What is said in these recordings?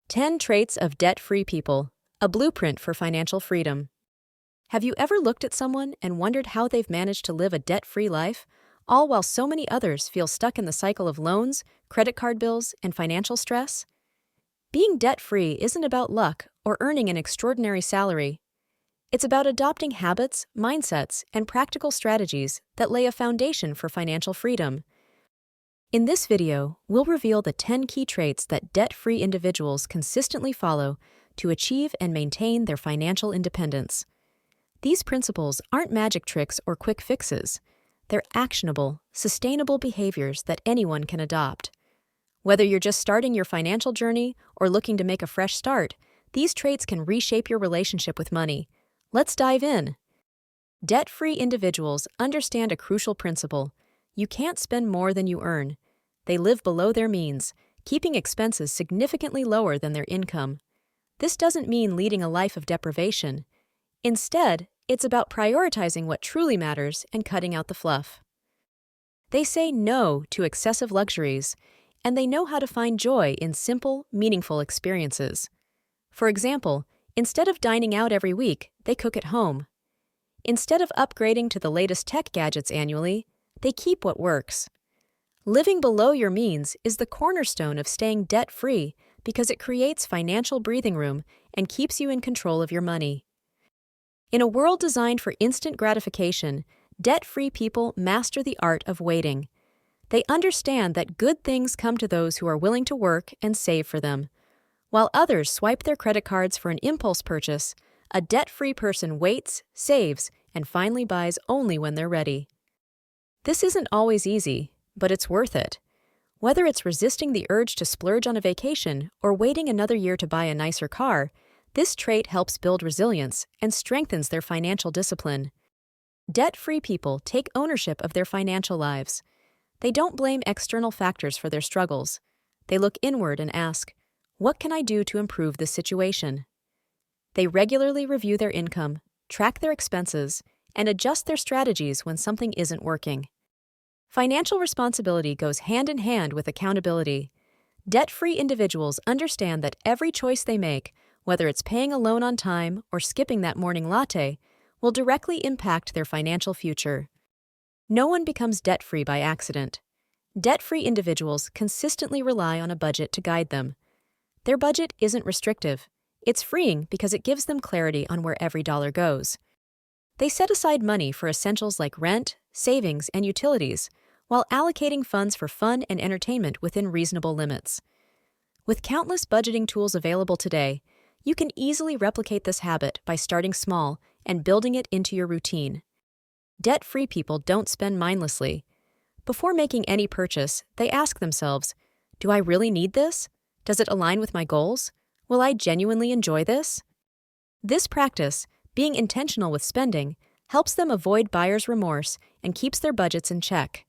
10 Traits of Debt-Free People, a Blueprint for Financial Freedom. Have you ever looked at someone and wondered how they've managed to live a debt-free life, all while so many others feel stuck in the cycle of loans, credit card bills, and financial stress? Being debt-free isn't about luck or earning an extraordinary salary. It's about adopting habits, mindsets, and practical strategies that lay a foundation for financial freedom. In this video, we'll reveal the 10 key traits that debt-free individuals consistently follow to achieve and maintain their financial independence. These principles aren't magic tricks or quick fixes. They're actionable, sustainable behaviors that anyone can adopt. Whether you're just starting your financial journey or looking to make a fresh start, these traits can reshape your relationship with money. Let's dive in. Debt-free individuals understand a crucial principle. You can't spend more than you earn. They live below their means, keeping expenses significantly lower than their income. This doesn't mean leading a life of deprivation. Instead, it's about prioritizing what truly matters and cutting out the fluff. They say no to excessive luxuries, and they know how to find joy in simple, meaningful experiences. For example, instead of dining out every week, they cook at home. Instead of upgrading to the latest tech gadgets annually, they keep what works. Living below your means is the cornerstone of staying debt-free because it creates financial breathing room and keeps you in control of your money. In a world designed for instant gratification, debt-free people master the art of waiting. They understand that good things come to those who are willing to work and save for them. While others swipe their credit cards for an impulse purchase, a debt-free person waits, saves, and finally buys only when they're ready. This isn't always easy, but it's worth it. Whether it's resisting the urge to splurge on a vacation or waiting another year to buy a nicer car, this trait helps build resilience and strengthens their financial discipline. Debt-free people take ownership of their financial lives. They don't blame external factors for their struggles. They look inward and ask, "What can I do to improve this situation?" They regularly review their income, track their expenses, and adjust their strategies when something isn't working. Financial responsibility goes hand in hand with accountability. Debt-free individuals understand that every choice they make, whether it's paying a loan on time or skipping that morning latte, will directly impact their financial future. No one becomes debt-free by accident. Debt-free individuals consistently rely on a budget to guide them. Their budget isn't restrictive. It's freeing because it gives them clarity on where every dollar goes. They set aside money for essentials like rent, savings, and utilities, while allocating funds for fun and entertainment within reasonable limits. With countless budgeting tools available today, you can easily replicate this habit by starting small and building it into your routine. Debt-free people don't spend mindlessly. Before making any purchase, they ask themselves, "Do I really need this? Does it align with my goals? Will I genuinely enjoy this?" This practice, being intentional with spending, helps them avoid buyer's remorse and keeps their budgets in check.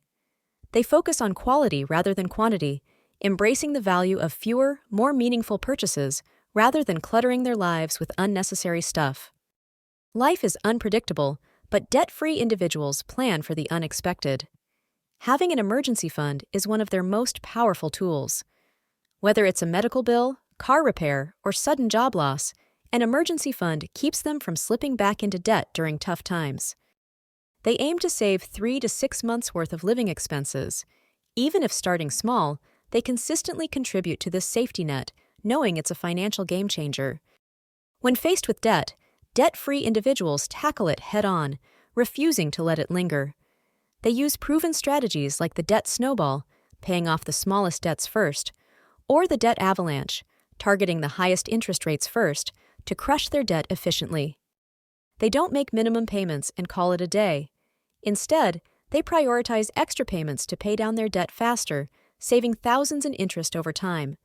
They focus on quality rather than quantity, embracing the value of fewer, more meaningful purchases rather than cluttering their lives with unnecessary stuff. Life is unpredictable, but debt-free individuals plan for the unexpected. Having an emergency fund is one of their most powerful tools. Whether it's a medical bill, car repair, or sudden job loss, an emergency fund keeps them from slipping back into debt during tough times. They aim to save 3 to 6 months' worth of living expenses. Even if starting small, they consistently contribute to this safety net, knowing it's a financial game changer. When faced with debt, debt-free individuals tackle it head-on, refusing to let it linger. They use proven strategies like the debt snowball, paying off the smallest debts first, or the debt avalanche, targeting the highest interest rates first, to crush their debt efficiently. They don't make minimum payments and call it a day. Instead, they prioritize extra payments to pay down their debt faster, saving thousands in interest over time.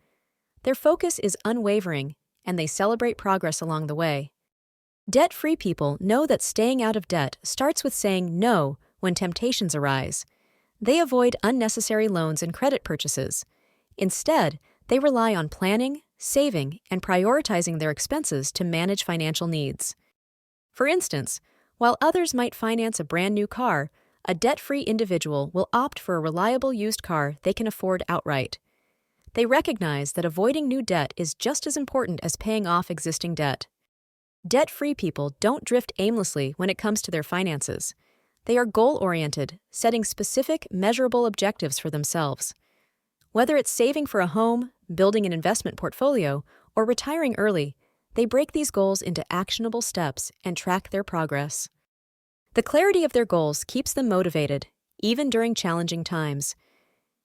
Their focus is unwavering, and they celebrate progress along the way. Debt-free people know that staying out of debt starts with saying no when temptations arise. They avoid unnecessary loans and credit purchases. Instead, they rely on planning, saving, and prioritizing their expenses to manage financial needs. For instance, while others might finance a brand new car, a debt-free individual will opt for a reliable used car they can afford outright. They recognize that avoiding new debt is just as important as paying off existing debt. Debt-free people don't drift aimlessly when it comes to their finances. They are goal-oriented, setting specific, measurable objectives for themselves. Whether it's saving for a home, building an investment portfolio, or retiring early, they break these goals into actionable steps and track their progress. The clarity of their goals keeps them motivated, even during challenging times.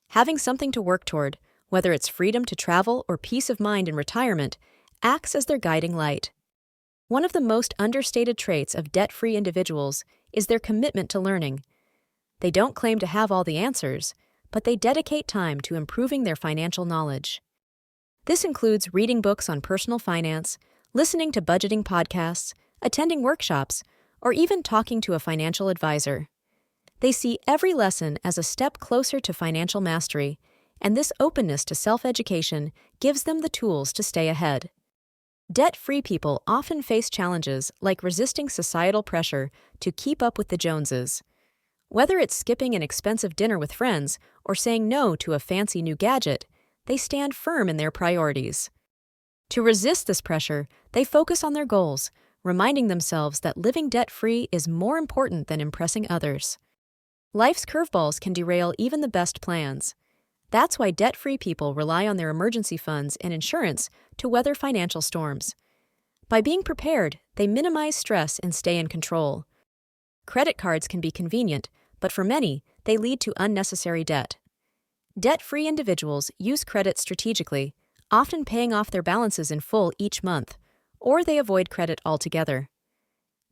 Having something to work toward, whether it's freedom to travel or peace of mind in retirement, acts as their guiding light. One of the most understated traits of debt-free individuals is their commitment to learning. They don't claim to have all the answers, but they dedicate time to improving their financial knowledge. This includes reading books on personal finance, listening to budgeting podcasts, attending workshops, or even talking to a financial advisor. They see every lesson as a step closer to financial mastery, and this openness to self-education gives them the tools to stay ahead. Debt-free people often face challenges like resisting societal pressure to keep up with the Joneses. Whether it's skipping an expensive dinner with friends or saying no to a fancy new gadget, they stand firm in their priorities. To resist this pressure, they focus on their goals, reminding themselves that living debt-free is more important than impressing others. Life's curveballs can derail even the best plans. That's why debt-free people rely on their emergency funds and insurance to weather financial storms. By being prepared, they minimize stress and stay in control. Credit cards can be convenient, but for many, they lead to unnecessary debt. Debt-free individuals use credit strategically, often paying off their balances in full each month, or they avoid credit altogether.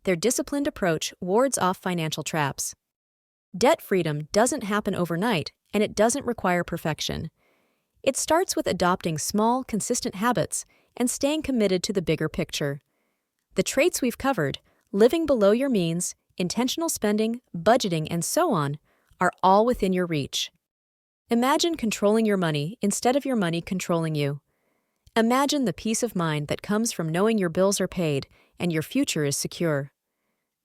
Their disciplined approach wards off financial traps. Debt freedom doesn't happen overnight, and it doesn't require perfection. It starts with adopting small, consistent habits and staying committed to the bigger picture. The traits we've covered, living below your means, intentional spending, budgeting, and so on, are all within your reach. Imagine controlling your money instead of your money controlling you. Imagine the peace of mind that comes from knowing your bills are paid and your future is secure.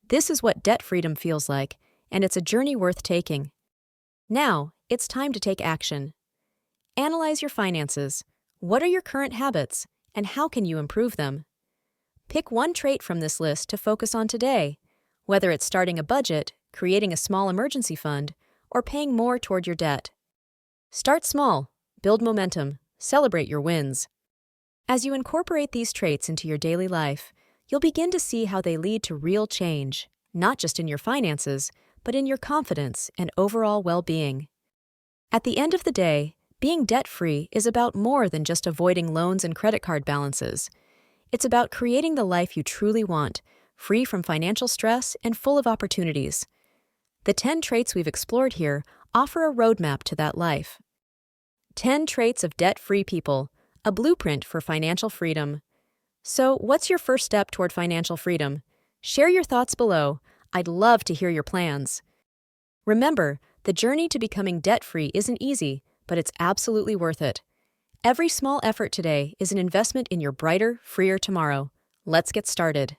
This is what debt freedom feels like, and it's a journey worth taking. Now, it's time to take action. Analyze your finances. What are your current habits, and how can you improve them? Pick one trait from this list to focus on today, whether it's starting a budget, creating a small emergency fund, or paying more toward your debt. Start small, build momentum, celebrate your wins. As you incorporate these traits into your daily life, you'll begin to see how they lead to real change, not just in your finances, but in your confidence and overall well-being. At the end of the day, being debt-free is about more than just avoiding loans and credit card balances. It's about creating the life you truly want, free from financial stress and full of opportunities. The 10 traits we've explored here offer a roadmap to that life. 10 traits of debt-free people, a blueprint for financial freedom. So, what's your first step toward financial freedom? Share your thoughts below. I'd love to hear your plans. Remember, the journey to becoming debt-free isn't easy, but it's absolutely worth it. Every small effort today is an investment in your brighter, freer tomorrow. Let's get started.